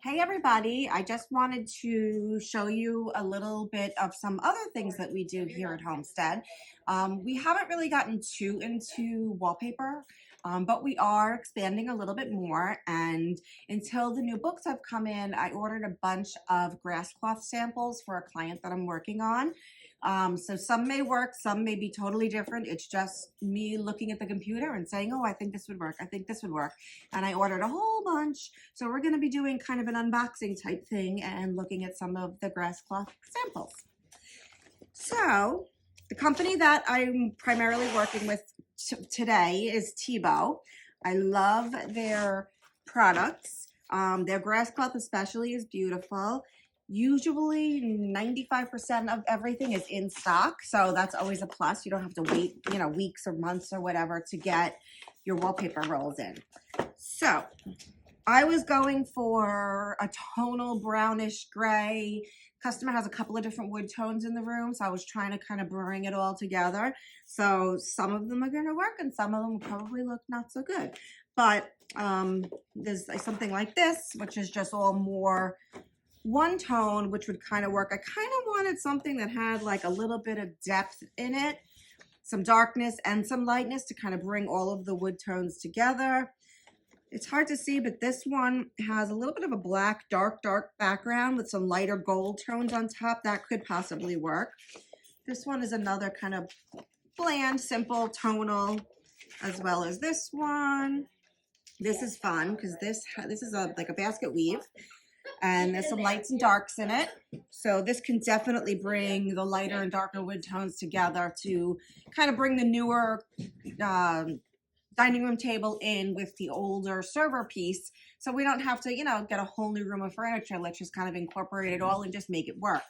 Hey everybody, I just wanted to show you a little bit of some other things that we do here at Homestead. We haven't really gotten too into wallpaper, but we are expanding a little bit more. And until the new books have come in, I ordered a bunch of Grasscloth samples for a client that I'm working on. So some may work, some may be totally different. It's just me looking at the computer and saying, oh, I think this would work. I think this would work. And I ordered a whole bunch. So we're going to be doing kind of an unboxing type thing and looking at some of the Grasscloth samples. So the company that I'm primarily working with today is Thibaut. I love their products. Their Grasscloth especially is beautiful. Usually 95% of everything is in stock, so that's always a plus. You don't have to wait, weeks or months or whatever to get your wallpaper rolls in. So I was going for a tonal brownish gray. Customer has a couple of different wood tones in the room, so I was trying to kind of bring it all together. So some of them are going to work and some of them will probably look not so good. But there's something like this, which is just all more one tone, which would kind of work. I kind of wanted something that had like a little bit of depth in it, some darkness and some lightness to kind of bring all of the wood tones together. It's hard to see, but this one has a little bit of a black, dark background with some lighter gold tones on top. That could possibly work. This one is another kind of bland, simple, tonal, as well as this one. This is fun because this is like a basket weave. And there's some lights and darks in it. So this can definitely bring the lighter and darker wood tones together to kind of bring the newer dining room table in with the older server piece. So we don't have to, get a whole new room of furniture. Let's just kind of incorporate it all and just make it work.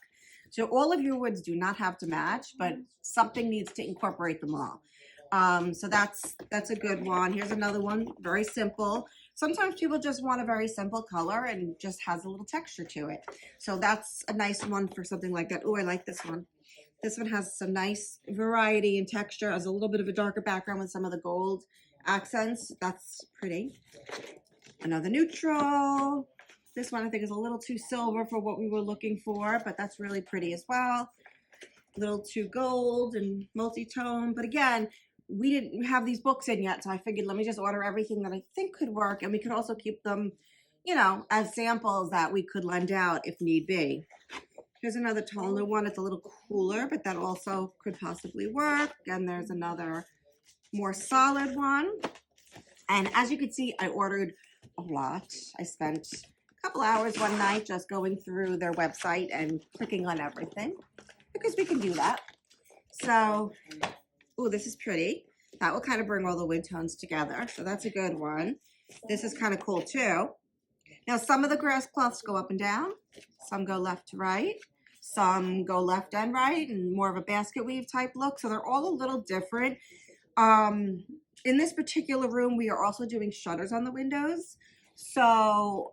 So all of your woods do not have to match, but something needs to incorporate them all. So that's a good one. Here's another one, very simple. Sometimes people just want a very simple color and just has a little texture to it. So that's a nice one for something like that. Oh, I like this one. This one has some nice variety and texture, has a little bit of a darker background with some of the gold accents. That's pretty. Another neutral. This one I think is a little too silver for what we were looking for, but that's really pretty as well. A little too gold and multi-tone, but again, we didn't have these books in yet, so I figured let me just order everything that I think could work, and we could also keep them, as samples that we could lend out if need be. Here's another tonal one. It's a little cooler, but that also could possibly work. And there's another more solid one. And as you can see, I ordered a lot. I spent a couple hours one night just going through their website and clicking on everything because we can do that. So, oh, this is pretty. That will kind of bring all the wood tones together. So that's a good one. This is kind of cool too. Now, some of the grass cloths go up and down. Some go left to right. Some go left and right and more of a basket weave type look. So they're all a little different. In this particular room, we are also doing shutters on the windows. So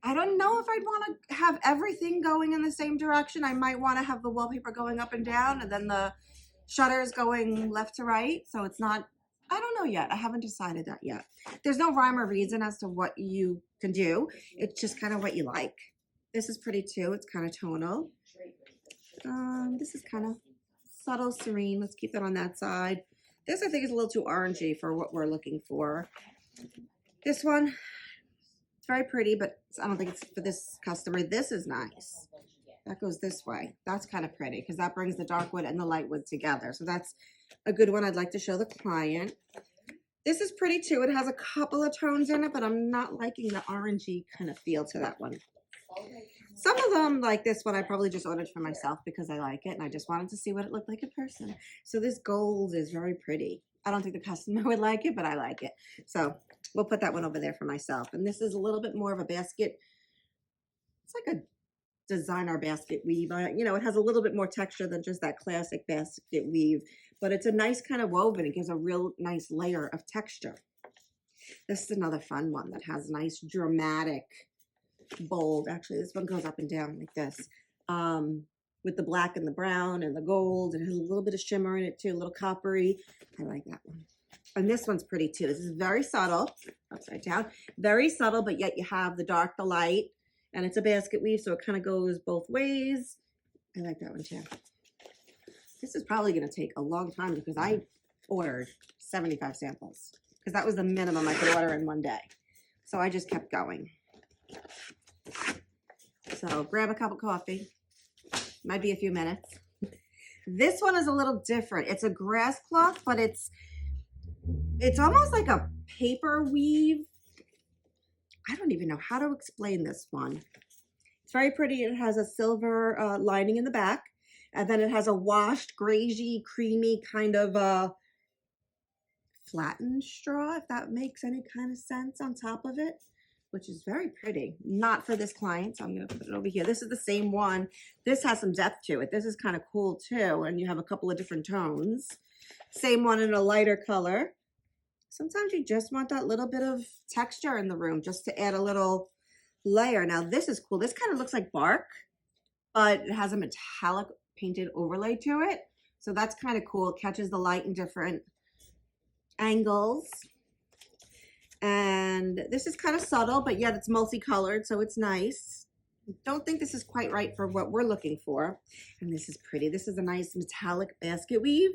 I don't know if I'd want to have everything going in the same direction. I might want to have the wallpaper going up and down and then the shutters going left to right. So it's not, I don't know yet. I haven't decided that yet. There's no rhyme or reason as to what you can do. It's just kind of what you like. This is pretty too. It's kind of tonal. This is kind of subtle, serene. Let's keep that on that side. This I think is a little too orangey for what we're looking for. This one, it's very pretty, but I don't think it's for this customer. This is nice. That goes this way. That's kind of pretty because that brings the dark wood and the light wood together. So that's a good one I'd like to show the client. This is pretty too. It has a couple of tones in it, but I'm not liking the orangey kind of feel to that one. Some of them, like this one, I probably just ordered for myself because I like it and I just wanted to see what it looked like in person. So this gold is very pretty. I don't think the customer would like it, but I like it. So we'll put that one over there for myself. And this is a little bit more of a basket. It's like a designer basket weave. It has a little bit more texture than just that classic basket weave, but it's a nice kind of woven. It gives a real nice layer of texture. This is another fun one that has nice dramatic bold. Actually, this one goes up and down like this, with the black and the brown and the gold. It has a little bit of shimmer in it too, a little coppery. I like that one. And this one's pretty too. This is very subtle, upside down, very subtle, but yet you have the dark, the light. And it's a basket weave, so it kind of goes both ways. I like that one too. This is probably going to take a long time because I ordered 75 samples because that was the minimum I could order in one day. So I just kept going. So grab a cup of coffee. Might be a few minutes. This one is a little different. It's a grass cloth, but it's almost like a paper weave. I don't even know how to explain this one. It's very pretty. It has a silver lining in the back, and then it has a washed, grayish, creamy kind of flattened straw, if that makes any kind of sense, on top of it, which is very pretty. Not for this client, so I'm going to put it over here. This is the same one. This has some depth to it. This is kind of cool too, and you have a couple of different tones. Same one in a lighter color. Sometimes you just want that little bit of texture in the room just to add a little layer. Now this is cool. This kind of looks like bark, but it has a metallic painted overlay to it. So that's kind of cool. It catches the light in different angles. And this is kind of subtle, but yet it's multicolored, so it's nice. Don't think this is quite right for what we're looking for. And this is pretty. This is a nice metallic basket weave.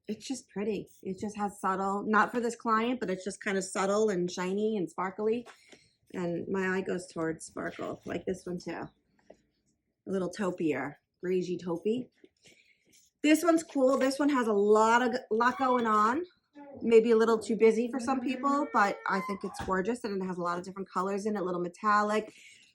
It's just pretty. It just has subtle, not for this client, but it's just kind of subtle and shiny and sparkly. And my eye goes towards sparkle, like this one too. A little taupier, greasy taupey. This one's cool. This one has a lot going on. Maybe a little too busy for some people, but I think it's gorgeous, and it has a lot of different colors in it, a little metallic.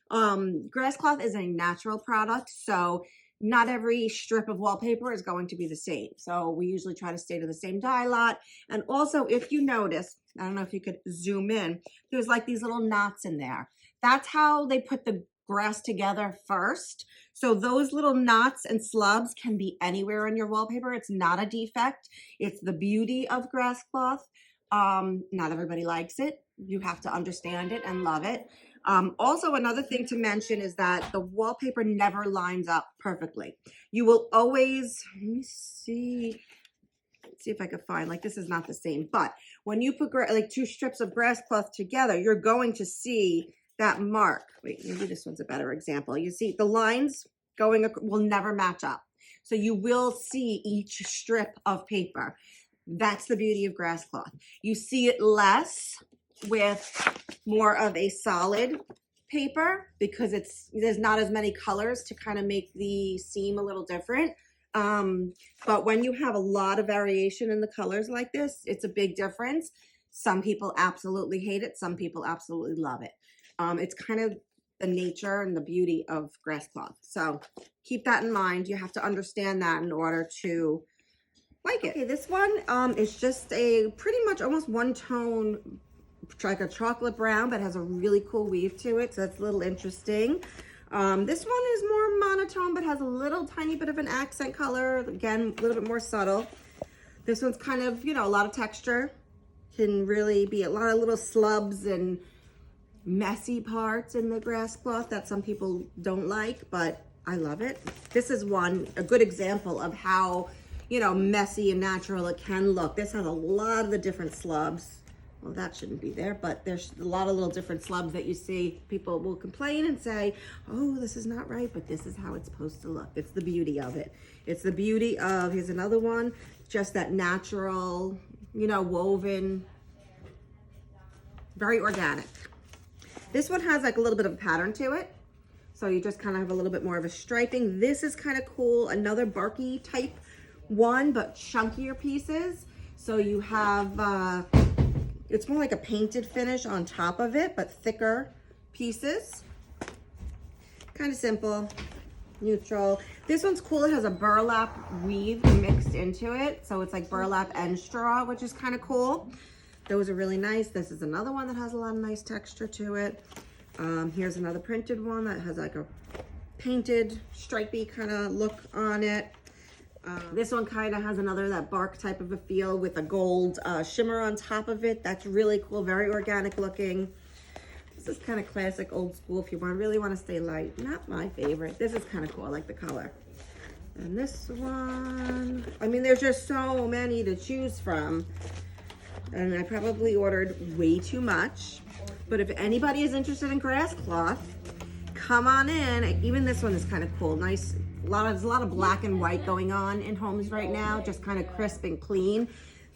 Grasscloth is a natural product, so not every strip of wallpaper is going to be the same. So we usually try to stay to the same dye lot. And also, if you notice, I don't know if you could zoom in, there's like these little knots in there. That's how they put the grass together first. So those little knots and slubs can be anywhere on your wallpaper. It's not a defect. It's the beauty of Grasscloth. Not everybody likes it. You have to understand it and love it. Also, another thing to mention is that the wallpaper never lines up perfectly. You will always, let me see. Let's see if I could find, like, this is not the same, but when you put like two strips of Grasscloth together, you're going to see that mark. Wait, maybe this one's a better example. You see the lines going will never match up. So you will see each strip of paper. That's the beauty of Grasscloth. You see it less with more of a solid paper because there's not as many colors to kind of make the seam a little different. But when you have a lot of variation in the colors like this, it's a big difference. Some people absolutely hate it. Some people absolutely love it. It's kind of the nature and the beauty of Grasscloth. So keep that in mind. You have to understand that in order to like it. Okay, this one is just a pretty much almost one tone, like a chocolate brown, but has a really cool weave to it. So that's a little interesting. This one is more monotone, but has a little tiny bit of an accent color. Again, a little bit more subtle. This one's kind of, you know, a lot of texture. Can really be a lot of little slubs and messy parts in the Grasscloth that some people don't like, but I love it. This is a good example of how, you know, messy and natural it can look. This has a lot of the different slubs. Well, that shouldn't be there, but there's a lot of little different slubs that you see. People will complain and say, oh, this is not right, but this is how it's supposed to look. It's the beauty of it. It's the beauty of, here's another one, just that natural, you know, woven, very organic. This one has like a little bit of a pattern to it. So you just kind of have a little bit more of a striping. This is kind of cool. Another barky type one, but chunkier pieces. So you have, it's more like a painted finish on top of it, but thicker pieces. Kind of simple, neutral. This one's cool. It has a burlap weave mixed into it. So it's like burlap and straw, which is kind of cool. Those are really nice. This is another one that has a lot of nice texture to it. Here's another printed one that has like a painted, stripey kind of look on it. This one kind of has that bark type of a feel with a gold shimmer on top of it. That's really cool, very organic looking. This is kind of classic old school if you really want to stay light. Not my favorite. This is kind of cool. I like the color. And this one, I mean, there's just so many to choose from. And I probably ordered way too much. But if anybody is interested in Grasscloth, come on in. Even this one is kind of cool. Nice. There's a lot of black and white going on in homes right now, just kind of crisp and clean.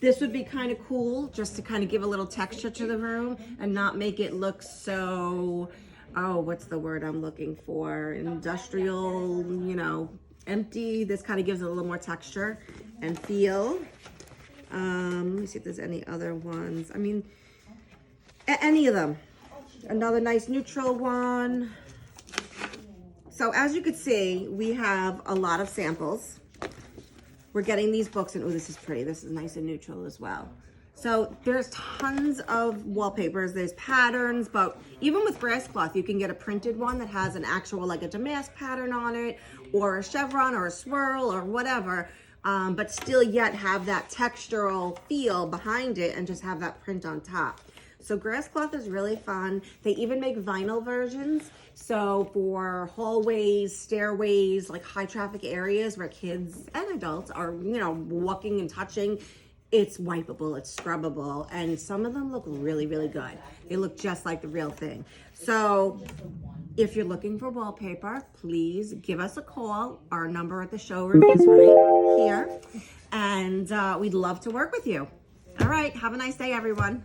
This would be kind of cool just to kind of give a little texture to the room and not make it look so, oh, what's the word I'm looking for? Industrial, you know, empty. This kind of gives it a little more texture and feel. Let me see if there's any other ones. I mean, any of them. Another nice neutral one. So as you can see, we have a lot of samples. We're getting these books, and oh, this is pretty. This is nice and neutral as well. So there's tons of wallpapers. There's patterns, but even with Grasscloth, you can get a printed one that has an actual, like a damask pattern on it, or a chevron, or a swirl, or whatever, but still yet have that textural feel behind it and just have that print on top. So Grasscloth is really fun. They even make vinyl versions. So for hallways, stairways, like high traffic areas where kids and adults are, you know, walking and touching, it's wipeable, it's scrubbable, and some of them look really, really good. They look just like the real thing. So if you're looking for wallpaper, please give us a call. Our number at the showroom is right here, and we'd love to work with you. All right, have a nice day, everyone.